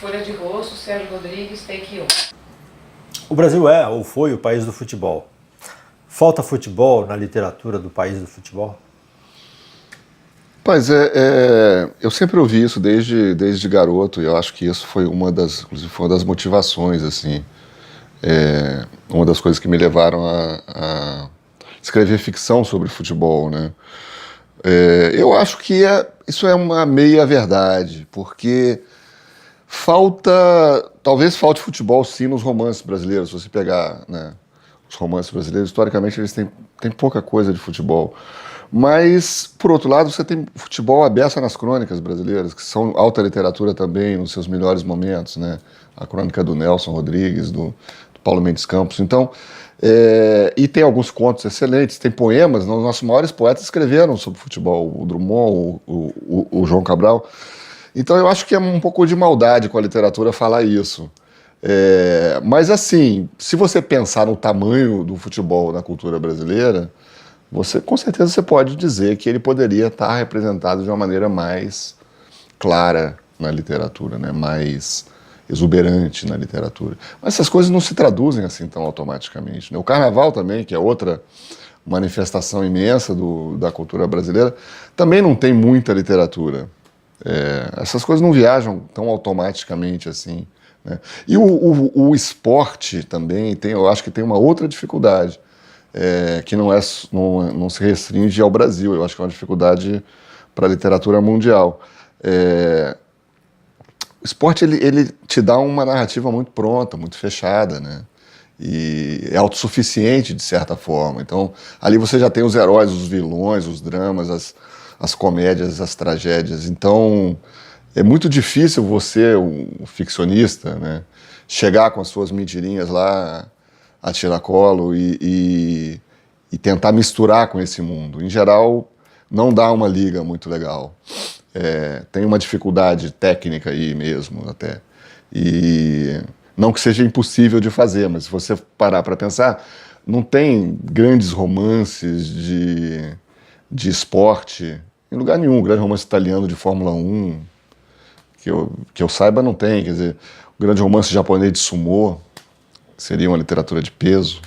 Folha de Rosto, Sérgio Rodrigues, take 1. O Brasil é ou foi o país do futebol. Falta futebol na literatura do país do futebol? Mas eu sempre ouvi isso desde garoto, e eu acho que isso foi inclusive foi uma das motivações, assim, uma das coisas que me levaram a escrever ficção sobre futebol, né? Eu acho que isso é uma meia-verdade, porque talvez falte futebol sim nos romances brasileiros, se você pegar, né, os romances brasileiros, historicamente eles têm pouca coisa de futebol. Mas, por outro lado, você tem futebol à beça nas crônicas brasileiras, que são alta literatura também, nos seus melhores momentos, né? A crônica do Nelson Rodrigues, do Paulo Mendes Campos. Então, e tem alguns contos excelentes, tem poemas, os nossos maiores poetas escreveram sobre futebol, o Drummond, o João Cabral. Então, eu acho que é um pouco de maldade com a literatura falar isso. Mas, assim, se você pensar no tamanho do futebol na cultura brasileira, com certeza você pode dizer que ele poderia estar representado de uma maneira mais clara na literatura, né? Mais exuberante na literatura. Mas essas coisas não se traduzem assim tão automaticamente, né? O carnaval também, que é outra manifestação imensa da cultura brasileira, também não tem muita literatura. Essas coisas não viajam tão automaticamente assim, né? E o esporte também eu acho que tem uma outra dificuldade. Que não se restringe ao Brasil. Eu acho que é uma dificuldade para a literatura mundial. O esporte ele te dá uma narrativa muito pronta, muito fechada, né? E é autossuficiente, de certa forma. Então, ali você já tem os heróis, os vilões, os dramas, as comédias, as tragédias. Então, é muito difícil você, um ficcionista, né, chegar com as suas mentirinhas lá a tiracolo e tentar misturar com esse mundo. Em geral, não dá uma liga muito legal. Tem uma dificuldade técnica aí mesmo, até. E não que seja impossível de fazer, mas se você parar para pensar, não tem grandes romances de esporte em lugar nenhum. Grande romance italiano de Fórmula 1, que eu saiba, não tem. Quer dizer, o grande romance japonês de sumô seria uma literatura de peso.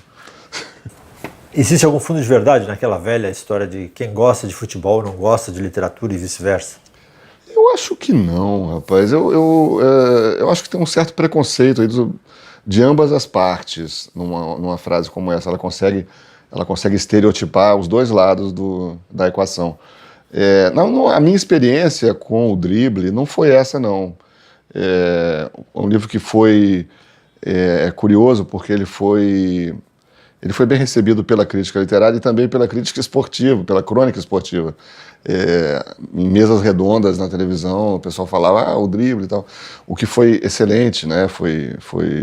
Existe algum fundo de verdade naquela velha história de quem gosta de futebol não gosta de literatura e vice-versa? Eu acho que não, rapaz. Eu acho que tem um certo preconceito aí de ambas as partes numa frase como essa. Ela consegue estereotipar os dois lados da equação. A minha experiência com o drible não foi essa, não. Um livro que foi curioso porque ele foi bem recebido pela crítica literária e também pela crítica esportiva, pela crônica esportiva. Em mesas redondas na televisão, o pessoal falava, o drible e tal, o que foi excelente, né? Foi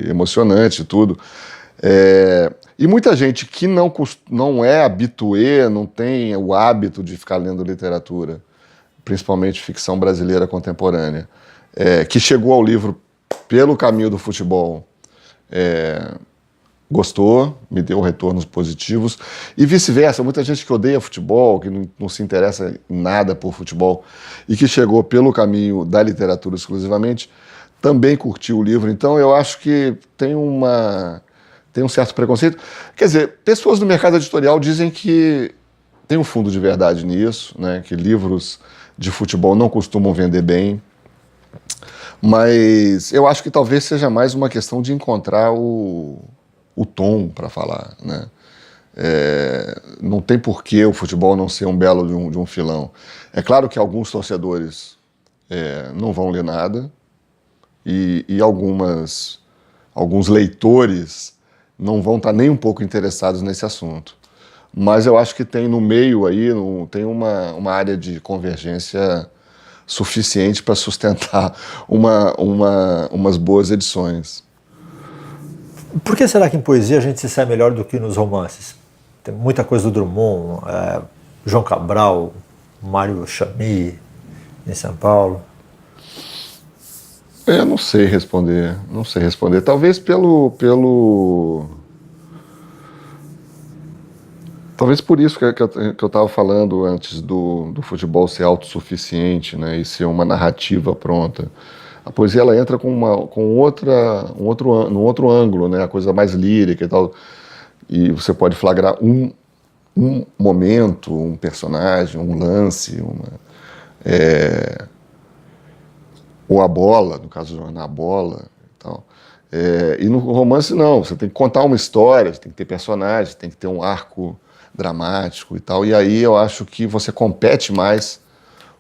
emocionante e tudo. E muita gente que não é habituê, não tem o hábito de ficar lendo literatura, principalmente ficção brasileira contemporânea, que chegou ao livro pelo caminho do futebol, gostou, me deu retornos positivos, e vice-versa. Muita gente que odeia futebol, que não se interessa em nada por futebol, e que chegou pelo caminho da literatura exclusivamente, também curtiu o livro. Então eu acho que tem um certo preconceito. Quer dizer, pessoas do mercado editorial dizem que tem um fundo de verdade nisso, né, que livros de futebol não costumam vender bem, mas eu acho que talvez seja mais uma questão de encontrar o tom para falar, né? Não tem por que o futebol não ser um belo de um filão. É claro que alguns torcedores não vão ler nada e alguns leitores não vão estar nem um pouco interessados nesse assunto. Mas eu acho que tem no meio aí, tem uma área de convergência suficiente para sustentar umas boas edições. Por que será que em poesia a gente se sai melhor do que nos romances? Tem muita coisa do Drummond, João Cabral, Mário Chamy, em São Paulo. Eu não sei responder. Talvez talvez por isso que eu estava falando antes do futebol ser autossuficiente, né, e ser uma narrativa pronta. A poesia ela entra com um outro ângulo, né? A coisa mais lírica e tal. E você pode flagrar um momento, um personagem, um lance, ou a bola, no caso de na bola e tal. E no romance não, você tem que contar uma história, você tem que ter personagens, tem que ter um arco dramático e tal. E aí eu acho que você compete mais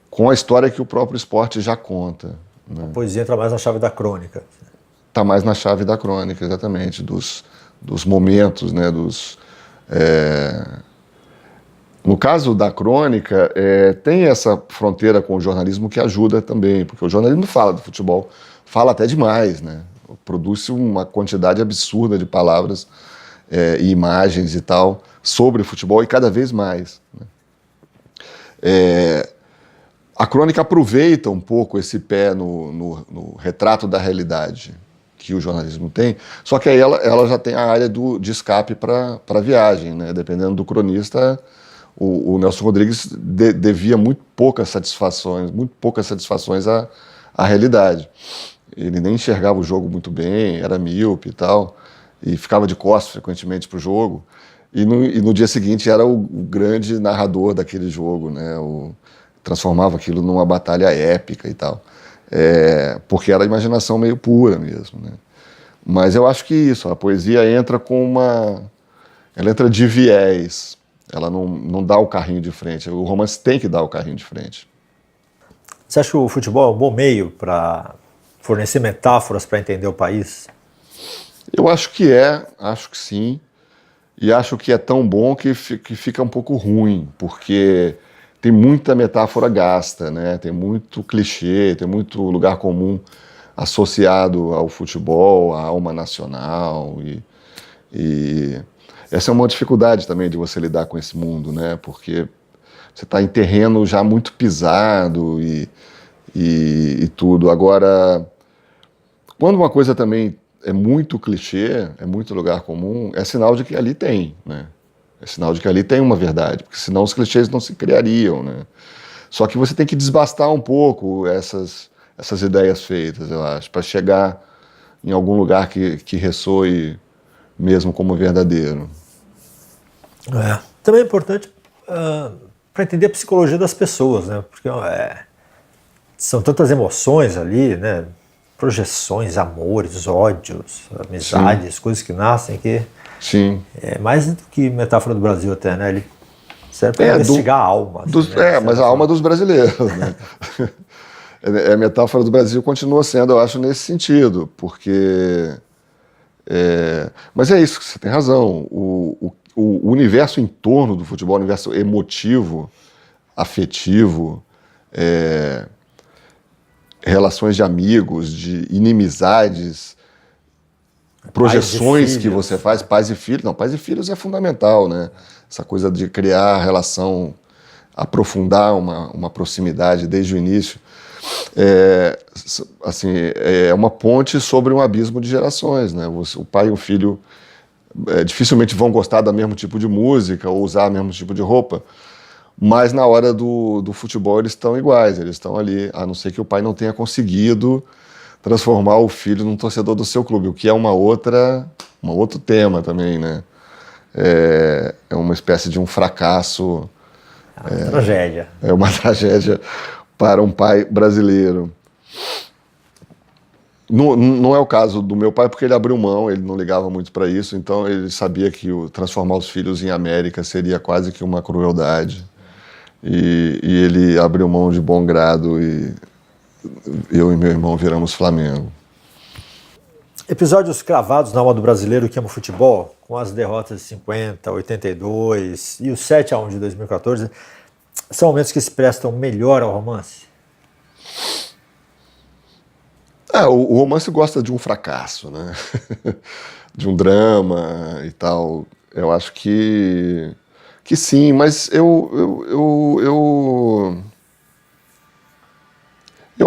com a história que o próprio esporte já conta. Né? A poesia entra mais na chave da crônica. Está mais na chave da crônica, exatamente, dos momentos, né? No caso da crônica, tem essa fronteira com o jornalismo que ajuda também, porque o jornalismo fala do futebol, fala até demais, né? Produz uma quantidade absurda de palavras e imagens e tal sobre o futebol e cada vez mais. Né? A crônica aproveita um pouco esse pé no retrato da realidade que o jornalismo tem, só que aí ela já tem a área de escape para a viagem, né? Dependendo do cronista, o Nelson Rodrigues devia muito poucas satisfações à realidade. Ele nem enxergava o jogo muito bem, era míope e tal, e ficava de costas frequentemente para o jogo, e no dia seguinte era o grande narrador daquele jogo, né? Transformava aquilo numa batalha épica e tal, porque era a imaginação meio pura mesmo, né? Mas eu acho que isso, a poesia entra ela entra de viés, ela não dá o carrinho de frente, o romance tem que dar o carrinho de frente. Você acha que o futebol é um bom meio para fornecer metáforas para entender o país? Eu acho que sim, e acho que é tão bom que fica um pouco ruim, porque tem muita metáfora gasta, né? Tem muito clichê, tem muito lugar comum associado ao futebol, à alma nacional, e essa é uma dificuldade também de você lidar com esse mundo, né? Porque você está em terreno já muito pisado e tudo. Agora, quando uma coisa também é muito clichê, é muito lugar comum, é sinal de que ali tem, né? É sinal de que ali tem uma verdade, porque senão os clichês não se criariam, né? Só que você tem que desbastar um pouco essas ideias feitas, eu acho, para chegar em algum lugar que ressoe mesmo como verdadeiro. Também é importante para entender a psicologia das pessoas, né? Porque são tantas emoções ali, né? Projeções, amores, ódios, amizades, sim, coisas que nascem que sim, é mais do que metáfora do Brasil até, né? Ele serve para investigar a alma. Assim, né? Mas a alma dos brasileiros, né? A metáfora do Brasil continua sendo, eu acho, nesse sentido, porque... mas é isso, você tem razão. O universo em torno do futebol, o universo emotivo, afetivo, relações de amigos, de inimizades, projeções que você faz, pais e filhos. Não, pais e filhos é fundamental, né? Essa coisa de criar relação, aprofundar uma proximidade desde o início. É uma ponte sobre um abismo de gerações, né? O pai e o filho dificilmente vão gostar do mesmo tipo de música ou usar o mesmo tipo de roupa, mas na hora do futebol eles estão iguais, eles estão ali, a não ser que o pai não tenha conseguido transformar o filho num torcedor do seu clube, o que é um outro tema também, né? É uma espécie de um fracasso. É uma tragédia. É uma tragédia para um pai brasileiro. Não é o caso do meu pai, porque ele abriu mão, ele não ligava muito para isso, então ele sabia que transformar os filhos em América seria quase que uma crueldade. E ele abriu mão de bom grado e eu e meu irmão viramos Flamengo. Episódios cravados na alma do brasileiro que ama o futebol, com as derrotas de 50, 82 e o 7-1 de 2014, são momentos que se prestam melhor ao romance? O romance gosta de um fracasso, né? De um drama e tal. Eu acho que sim, mas eu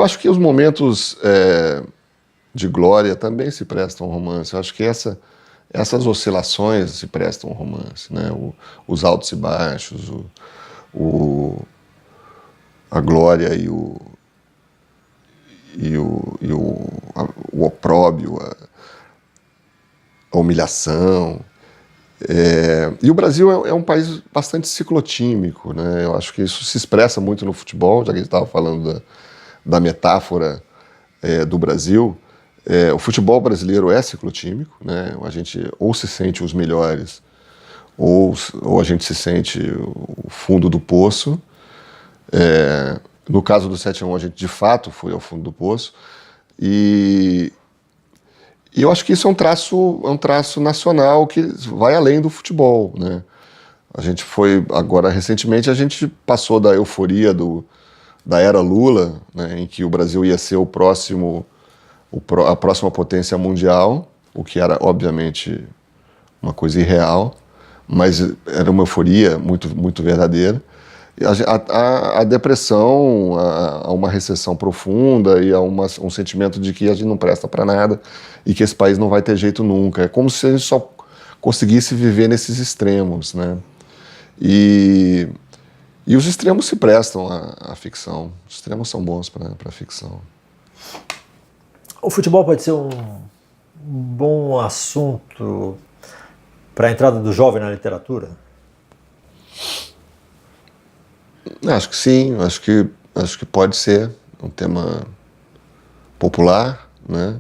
acho que os momentos de glória também se prestam ao romance. Eu acho que essas oscilações se prestam ao romance, né? Os altos e baixos, a glória o opróbio, a humilhação. E o Brasil é um país bastante ciclotímico, né? Eu acho que isso se expressa muito no futebol, já que a gente estava falando da metáfora do Brasil. O futebol brasileiro é ciclotímico, né? A gente ou se sente os melhores ou a gente se sente o fundo do poço. No caso do 7-1, a gente de fato foi ao fundo do poço. E eu acho que isso é um traço nacional que vai além do futebol, né? A gente foi, agora recentemente, a gente passou da euforia da era Lula, né, em que o Brasil ia ser a próxima potência mundial, o que era, obviamente, uma coisa irreal, mas era uma euforia muito, muito verdadeira. E a depressão, a uma recessão profunda e a um sentimento de que a gente não presta para nada e que esse país não vai ter jeito nunca. É como se a gente só conseguisse viver nesses extremos, né? E os extremos se prestam à ficção. Os extremos são bons para a ficção. O futebol pode ser um bom assunto para a entrada do jovem na literatura? Acho que sim, acho que pode ser um tema popular, né,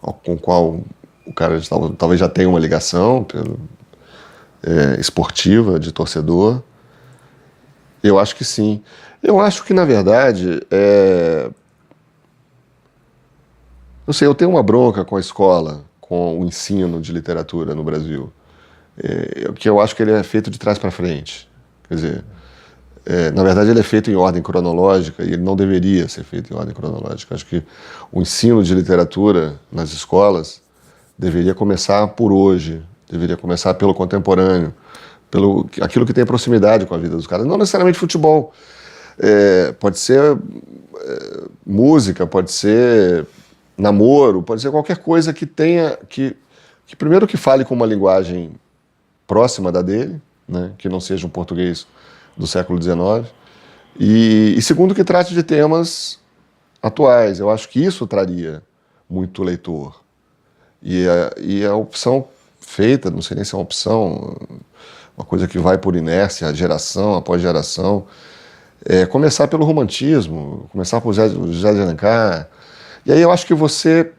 com o qual o cara talvez já tenha uma ligação esportiva, de torcedor. Eu acho que sim. Eu acho que, na verdade, não sei, eu tenho uma bronca com a escola, com o ensino de literatura no Brasil, que eu acho que ele é feito de trás para frente. Quer dizer, na verdade ele é feito em ordem cronológica e ele não deveria ser feito em ordem cronológica. Acho que o ensino de literatura nas escolas deveria começar por hoje, deveria começar pelo contemporâneo, pelo aquilo que tem proximidade com a vida dos caras. Não necessariamente futebol, pode ser música, pode ser namoro, pode ser qualquer coisa que tenha, que primeiro que fale com uma linguagem próxima da dele, né, que não seja um português do século XIX, e segundo que trate de temas atuais. Eu acho que isso traria muito leitor. E a opção feita, não sei nem se é uma opção, uma coisa que vai por inércia, geração após geração, começar pelo romantismo, começar por José de Alencar. E aí eu acho que você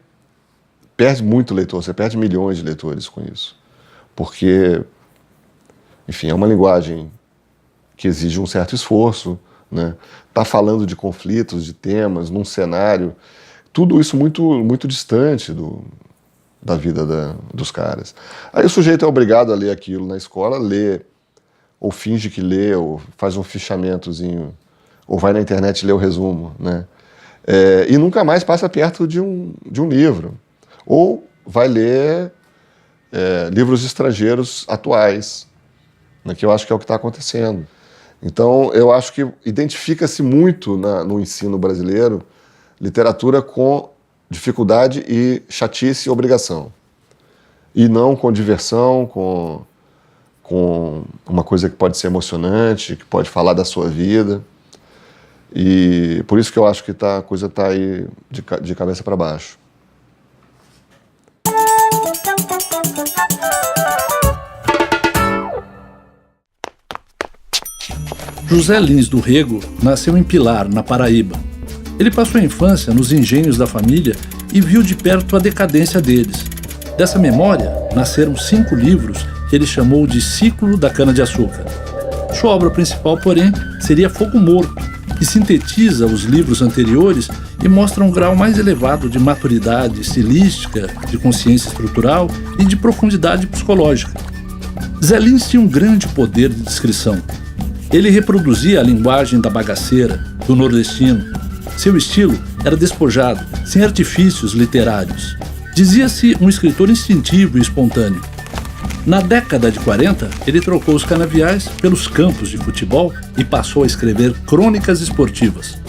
perde muito leitor, você perde milhões de leitores com isso. Porque, enfim, é uma linguagem que exige um certo esforço, né? Tá falando de conflitos, de temas, num cenário, tudo isso muito, muito distante da vida dos caras. Aí o sujeito é obrigado a ler aquilo na escola, lê, ou finge que lê, ou faz um fichamentozinho, ou vai na internet ler o resumo, né? E nunca mais passa perto de um livro. Ou vai ler livros estrangeiros atuais, né, que eu acho que é o que está acontecendo. Então, eu acho que identifica-se muito no ensino brasileiro literatura com dificuldade e chatice e obrigação. E não com diversão, com uma coisa que pode ser emocionante, que pode falar da sua vida. E por isso que eu acho que a coisa está aí de cabeça para baixo. José Lins do Rego nasceu em Pilar, na Paraíba. Ele passou a infância nos engenhos da família e viu de perto a decadência deles. Dessa memória nasceram 5 livros que ele chamou de Ciclo da Cana-de-Açúcar. Sua obra principal, porém, seria Fogo Morto, que sintetiza os livros anteriores e mostra um grau mais elevado de maturidade estilística, de consciência estrutural e de profundidade psicológica. Zé Lins tinha um grande poder de descrição. Ele reproduzia a linguagem da bagaceira, do nordestino. Seu estilo era despojado, sem artifícios literários. Dizia-se um escritor instintivo e espontâneo. Na década de 40, ele trocou os canaviais pelos campos de futebol e passou a escrever crônicas esportivas.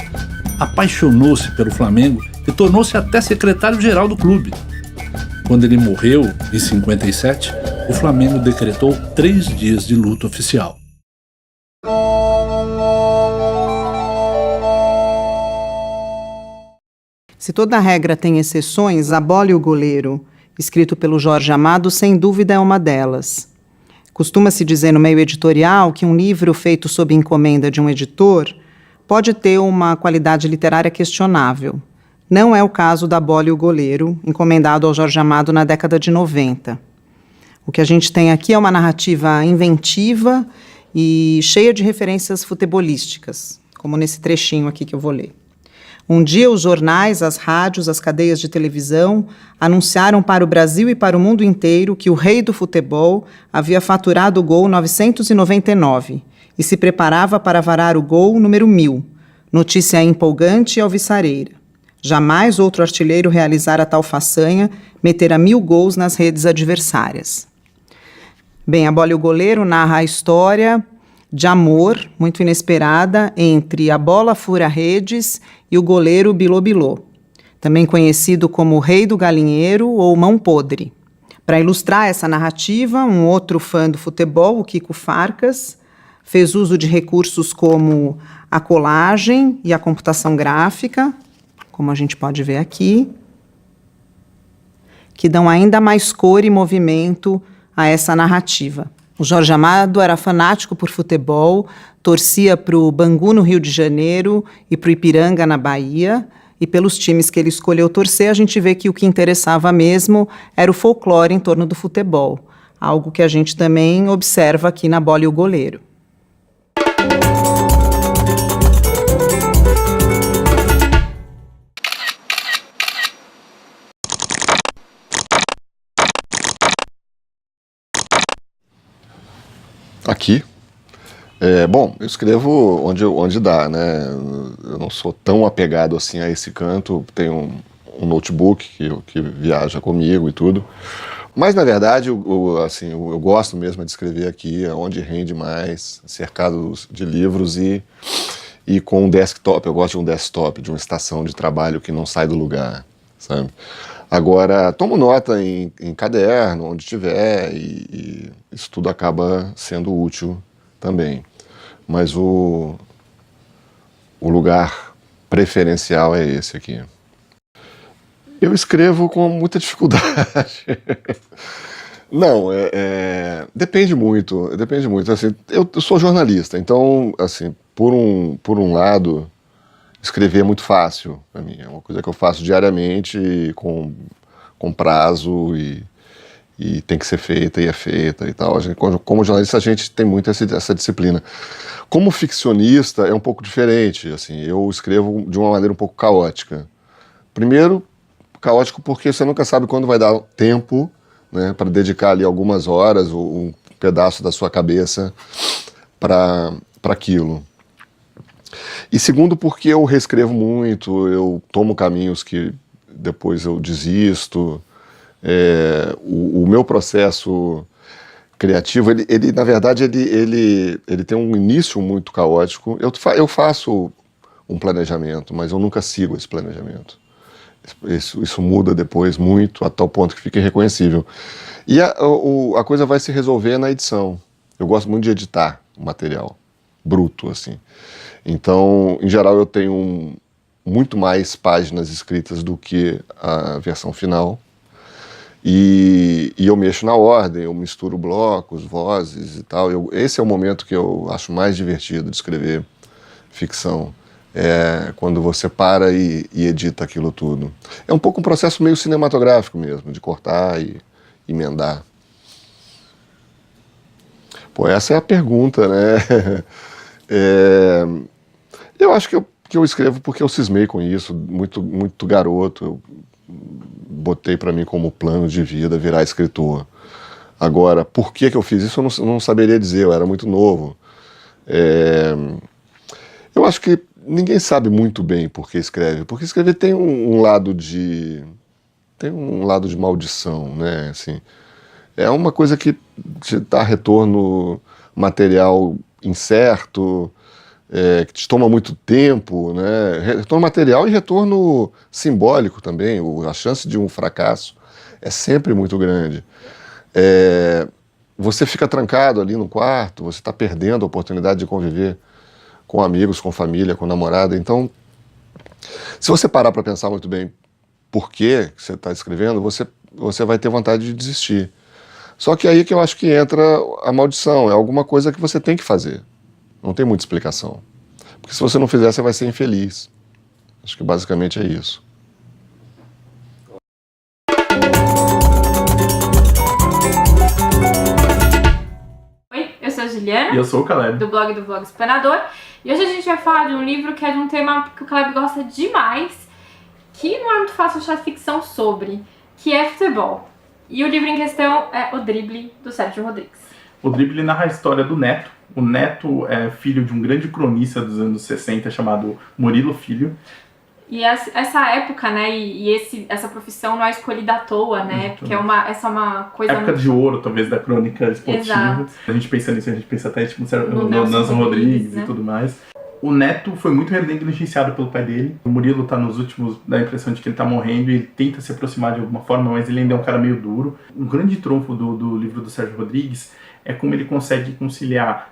Apaixonou-se pelo Flamengo e tornou-se até secretário-geral do clube. Quando ele morreu, em 57, o Flamengo decretou 3 dias de luto oficial. Se toda regra tem exceções, abole o goleiro, escrito pelo Jorge Amado, sem dúvida é uma delas. Costuma-se dizer no meio editorial que um livro feito sob encomenda de um editor pode ter uma qualidade literária questionável. Não é o caso da Abole o Goleiro, encomendado ao Jorge Amado na década de 90. O que a gente tem aqui é uma narrativa inventiva e cheia de referências futebolísticas, como nesse trechinho aqui que eu vou ler. Um dia os jornais, as rádios, as cadeias de televisão anunciaram para o Brasil e para o mundo inteiro que o rei do futebol havia faturado o gol 999 e se preparava para varar o gol número 1000. Notícia empolgante e alvissareira. Jamais outro artilheiro realizara tal façanha, metera 1000 gols nas redes adversárias. Bem, Abole o Goleiro narra a história de amor, muito inesperada, entre a bola fura-redes e o goleiro Bilô-Bilô, também conhecido como o Rei do Galinheiro ou Mão Podre. Para ilustrar essa narrativa, um outro fã do futebol, o Kiko Farcas, fez uso de recursos como a colagem e a computação gráfica, como a gente pode ver aqui, que dão ainda mais cor e movimento a essa narrativa. O Jorge Amado era fanático por futebol, torcia para o Bangu no Rio de Janeiro e para o Ipiranga na Bahia, e pelos times que ele escolheu torcer, a gente vê que o que interessava mesmo era o folclore em torno do futebol, algo que a gente também observa aqui na Abole o Goleiro. Aqui. Bom, eu escrevo onde dá, né? Eu não sou tão apegado assim a esse canto. Tenho um notebook que viaja comigo e tudo. Mas, na verdade, eu gosto mesmo de escrever aqui, onde rende mais, cercado de livros e com um desktop. Eu gosto de um desktop, de uma estação de trabalho que não sai do lugar, sabe? Agora, tomo nota em caderno, onde tiver, e isso tudo acaba sendo útil também. Mas o lugar preferencial é esse aqui. Eu escrevo com muita dificuldade. Não, depende muito. Assim, eu sou jornalista, então, assim, por um lado, escrever é muito fácil para mim. É uma coisa que eu faço diariamente, com prazo, e tem que ser feita, e é feita e tal. Como jornalista, a gente tem muito essa disciplina. Como ficcionista, é um pouco diferente. Assim, eu escrevo de uma maneira um pouco caótica. Primeiro, caótico porque você nunca sabe quando vai dar tempo, né, para dedicar ali algumas horas ou um pedaço da sua cabeça para aquilo. E segundo, porque eu reescrevo muito, eu tomo caminhos que depois eu desisto. O meu processo criativo, ele na verdade, ele tem um início muito caótico. Eu faço um planejamento, mas eu nunca sigo esse planejamento. Isso muda depois muito, a tal ponto que fica irreconhecível. E a coisa vai se resolver na edição. Eu gosto muito de editar o material bruto, assim. Então, em geral, eu tenho muito mais páginas escritas do que a versão final. E eu mexo na ordem, eu misturo blocos, vozes e tal. Esse é o momento que eu acho mais divertido de escrever ficção. É quando você para e edita aquilo tudo. É um pouco um processo meio cinematográfico mesmo, de cortar e emendar. Pô, essa é a pergunta, né? Eu acho que eu escrevo porque eu cismei com isso, muito, muito garoto. Eu botei para mim como plano de vida virar escritor. Agora, por que eu fiz isso, eu não saberia dizer, eu era muito novo. Eu acho que ninguém sabe muito bem por que escreve, porque escrever tem um lado de maldição, né? Assim, é uma coisa que te dá retorno material incerto, que te toma muito tempo, né? Retorno material e retorno simbólico também. A chance de um fracasso é sempre muito grande. Você fica trancado ali no quarto, você está perdendo a oportunidade de conviver com amigos, com família, com namorada. Então, Se você parar para pensar muito bem por que você está escrevendo, você vai ter vontade de desistir. Só que aí que eu acho que entra a maldição, é alguma coisa que você tem que fazer. Não tem muita explicação. Porque se você não fizer, você vai ser infeliz. Acho que basicamente é isso. Oi, eu sou a Juliana. E eu sou o Caleb. Do blog Explanador. E hoje a gente vai falar de um livro que é de um tema que o Caleb gosta demais, que não é muito fácil achar ficção sobre, que é futebol. E o livro em questão é O Drible, do Sérgio Rodrigues. O Drible narra a história do Neto. O Neto é filho de um grande cronista dos anos 60 chamado Murilo Filho. E essa época, né, essa profissão não é escolhida à toa, né, porque essa é uma coisa... Época de ouro, talvez, da crônica esportiva. Exato. A gente pensa nisso, a gente pensa até tipo, no Nelson Rodrigues, né? E tudo mais. O Neto foi muito negligenciado pelo pai dele. O Murilo tá nos últimos, dá a impressão de que ele tá morrendo e ele tenta se aproximar de alguma forma, mas ele ainda é um cara meio duro. Um grande trunfo do livro do Sérgio Rodrigues é como ele consegue conciliar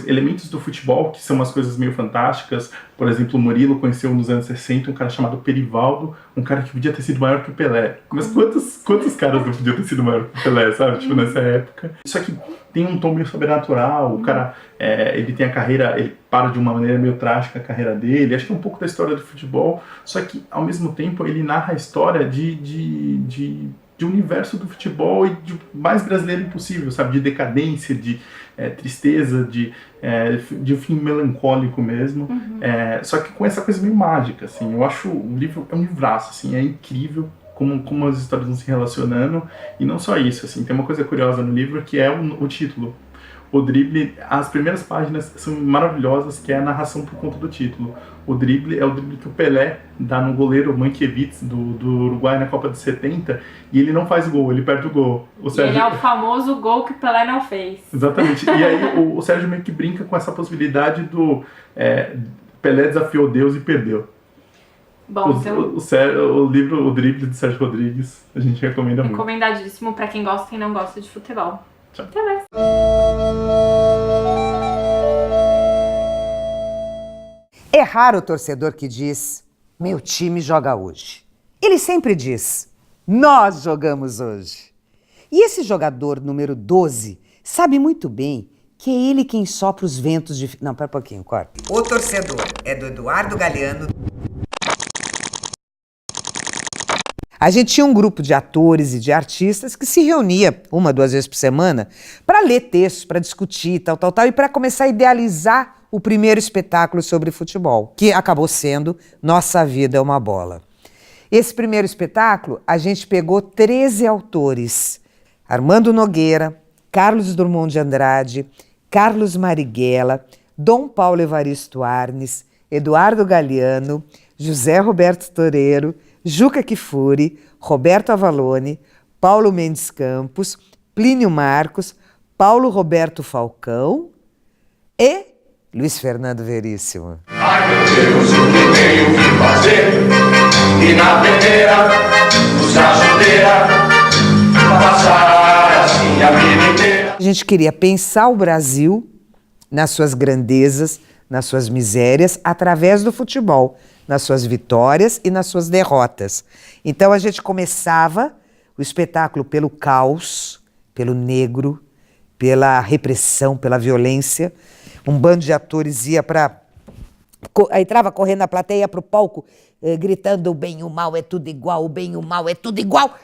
elementos do futebol, que são umas coisas meio fantásticas. Por exemplo, o Murilo conheceu nos anos 60 um cara chamado Perivaldo, um cara que podia ter sido maior que o Pelé. Mas quantos caras não podiam ter sido maior que o Pelé, sabe? Tipo, nessa época. Só que tem um tom meio sobrenatural, o cara, ele tem a carreira, ele para de uma maneira meio trágica a carreira dele, acho que é um pouco da história do futebol, só que, ao mesmo tempo, ele narra a história de universo do futebol e de mais brasileiro impossível, sabe? De decadência, de tristeza, de fim melancólico mesmo. Só que com essa coisa meio mágica, assim. Eu acho o livro é um livraço, assim, é incrível como as histórias vão se relacionando. E não só isso, assim, tem uma coisa curiosa no livro que é o título. O Drible, as primeiras páginas são maravilhosas, que é a narração por conta do título. O Drible é o drible que o Pelé dá no goleiro Mankiewicz do Uruguai na Copa de 70, e ele não faz gol, ele perde o gol. Ele é o famoso gol que o Pelé não fez. Exatamente. E aí o Sérgio meio que brinca com essa possibilidade do Pelé desafiou Deus e perdeu. Bom, o livro O Drible, do Sérgio Rodrigues, a gente recomenda muito. Recomendadíssimo pra quem gosta e não gosta de futebol. Tchau. Até mais. É raro o torcedor que diz, meu time joga hoje. Ele sempre diz, nós jogamos hoje. E esse jogador número 12 sabe muito bem que é ele quem sopra os ventos de... Não, pera um pouquinho, corta. O torcedor é do Eduardo Galeano. A gente tinha um grupo de atores e de artistas que se reunia 1, 2 vezes por semana para ler textos, para discutir, tal, e para começar a idealizar o primeiro espetáculo sobre futebol, que acabou sendo Nossa Vida é uma Bola. Esse primeiro espetáculo, a gente pegou 13 autores. Armando Nogueira, Carlos Drummond de Andrade, Carlos Marighella, Dom Paulo Evaristo Arnes, Eduardo Galeano, José Roberto Toreiro, Juca Kfouri, Roberto Avalone, Paulo Mendes Campos, Plínio Marcos, Paulo Roberto Falcão e Luiz Fernando Veríssimo. Ai meu Deus, o que tenho que fazer? E na peneira, usar chuteira, passar assim a vida inteira. A gente queria pensar o Brasil nas suas grandezas, nas suas misérias, através do futebol, nas suas vitórias e nas suas derrotas. Então a gente começava o espetáculo pelo caos, pelo negro, pela repressão, pela violência. Um bando de atores ia para... entrava correndo na plateia, ia para o palco, gritando o bem e o mal é tudo igual, o bem e o mal é tudo igual.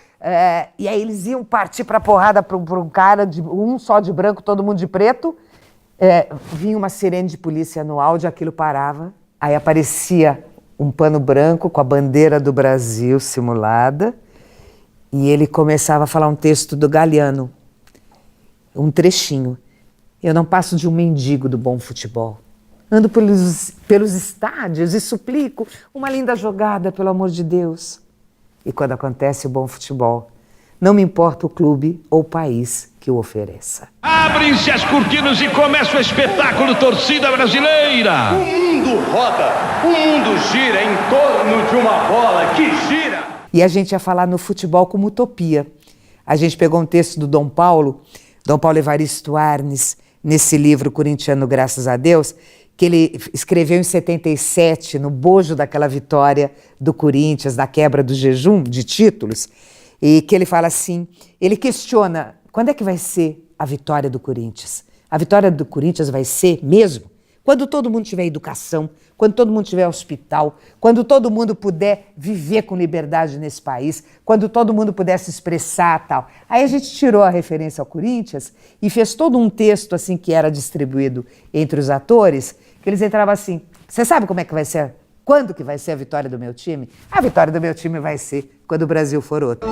E aí eles iam partir para a porrada para um cara, um só de branco, todo mundo de preto. Vinha uma sirene de polícia no áudio, aquilo parava. Aí aparecia um pano branco com a bandeira do Brasil simulada. E ele começava a falar um texto do Galeano, um trechinho. Eu não passo de um mendigo do bom futebol. Ando pelos estádios e suplico uma linda jogada, pelo amor de Deus. E quando acontece o bom futebol, não me importa o clube ou o país que o ofereça. Abrem-se as cortinas e começa o espetáculo Torcida Brasileira. O mundo roda, o mundo gira em torno de uma bola que gira. E a gente ia falar no futebol como utopia. A gente pegou um texto do Dom Paulo Evaristo Arnes, nesse livro corintiano Graças a Deus, que ele escreveu em 77, no bojo daquela vitória do Corinthians, da quebra do jejum de títulos, e que ele fala assim, ele questiona, quando é que vai ser a vitória do Corinthians? A vitória do Corinthians vai ser mesmo quando todo mundo tiver educação, quando todo mundo tiver hospital, quando todo mundo puder viver com liberdade nesse país, quando todo mundo puder se expressar, tal. Aí a gente tirou a referência ao Corinthians e fez todo um texto assim que era distribuído entre os atores, que eles entravam assim, você sabe como é que vai ser, quando que vai ser a vitória do meu time? A vitória do meu time vai ser quando o Brasil for outro.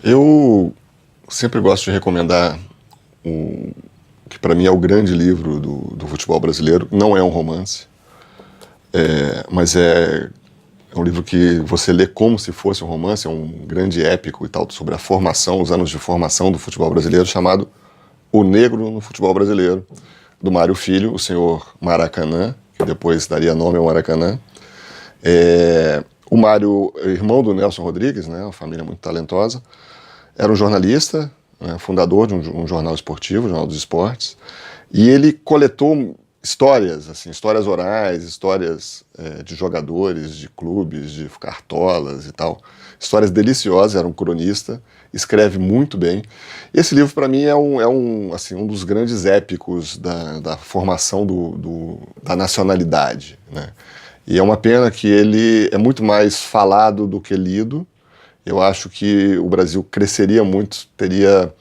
Eu sempre gosto de recomendar o que para mim é o grande livro do futebol brasileiro. Não é um romance, mas é um livro que você lê como se fosse um romance, é um grande épico e tal, sobre a formação, os anos de formação do futebol brasileiro, chamado O Negro no Futebol Brasileiro, do Mário Filho, o senhor Maracanã, que depois daria nome ao Maracanã. O Mário, irmão do Nelson Rodrigues, né, uma família muito talentosa, era um jornalista, né, fundador de um jornal esportivo, o Jornal dos Esportes, e ele coletou histórias, assim, histórias orais, histórias de jogadores, de clubes, de cartolas e tal. Histórias deliciosas, era um cronista, escreve muito bem. Esse livro, para mim, é um dos grandes épicos da formação da nacionalidade, né? E é uma pena que ele é muito mais falado do que lido. Eu acho que o Brasil cresceria muito, teria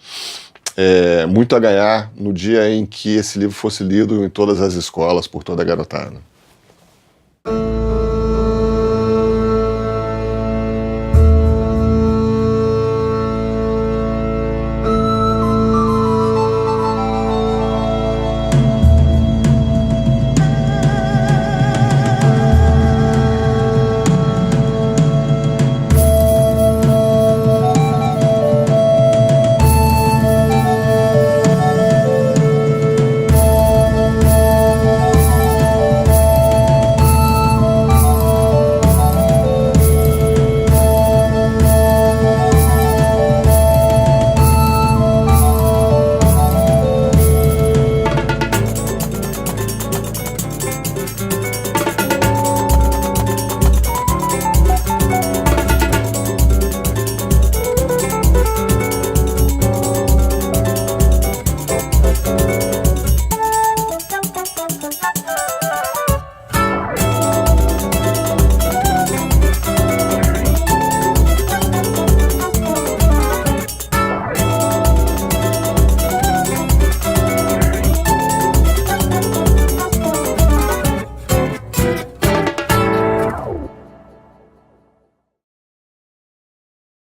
muito a ganhar no dia em que esse livro fosse lido em todas as escolas, por toda a garotada.